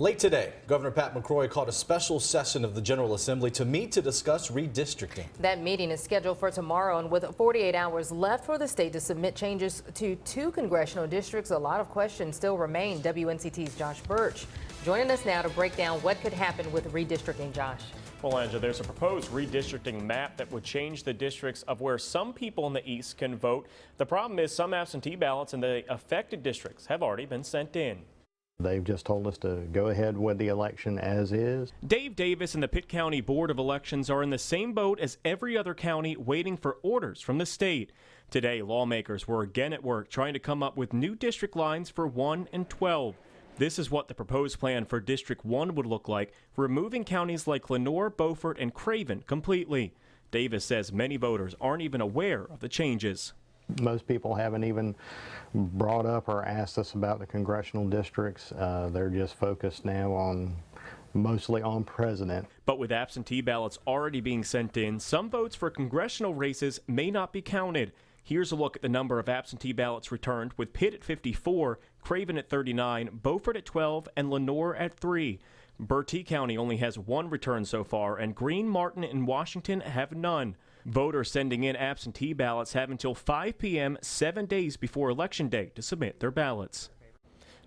Late today, Governor Pat McCrory called a special session of the General Assembly to meet to discuss redistricting. That meeting is scheduled for tomorrow, and with 48 hours left for the state to submit changes to 2 congressional districts, a lot of questions still remain. WNCT's Josh Birch joining us now to break down what could happen with redistricting. Josh. Well, Angela, there's a proposed redistricting map that would change the districts of where some people in the East can vote. The problem is some absentee ballots in the affected districts have already been sent in. They've just told us to go ahead with the election as is. Dave Davis and the Pitt County Board of Elections are in the same boat as every other county, waiting for orders from the state. Today, lawmakers were again at work trying to come up with new district lines for 1 and 12. This is what the proposed plan for District 1 would look like, removing counties like Lenoir, Beaufort, and Craven completely. Davis says many voters aren't even aware of the changes. Most people haven't even brought up or asked us about the congressional districts. They're just focused now mostly on president. But with absentee ballots already being sent in, some votes for congressional races may not be counted. Here's a look at the number of absentee ballots returned, with Pitt at 54, Craven at 39, Beaufort at 12, and Lenoir at 3. Bertie County only has 1 return so far, and Greene, Martin, and Washington have none. Voters sending in absentee ballots have until 5 p.m. 7 days before Election Day to submit their ballots.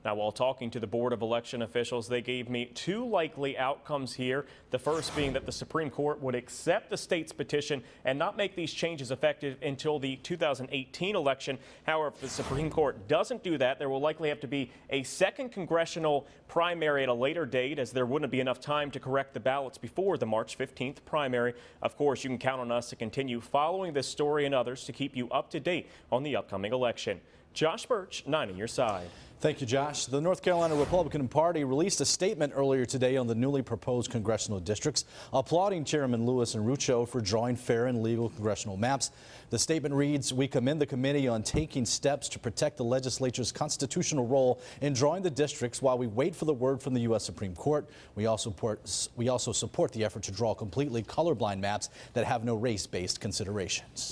Now, while talking to the Board of Election officials, they gave me 2 likely outcomes here. The first being that the Supreme Court would accept the state's petition and not make these changes effective until the 2018 election. However, if the Supreme Court doesn't do that, there will likely have to be a second congressional primary at a later date, as there wouldn't be enough time to correct the ballots before the March 15th primary. Of course, you can count on us to continue following this story and others to keep you up to date on the upcoming election. Josh Birch, 9 on your side. Thank you, Josh. The North Carolina Republican Party released a statement earlier today on the newly proposed congressional districts, applauding Chairman Lewis and Rucho for drawing fair and legal congressional maps. The statement reads, "We commend the committee on taking steps to protect the legislature's constitutional role in drawing the districts while we wait for the word from the U.S. Supreme Court. We also support the effort to draw completely colorblind maps that have no race-based considerations."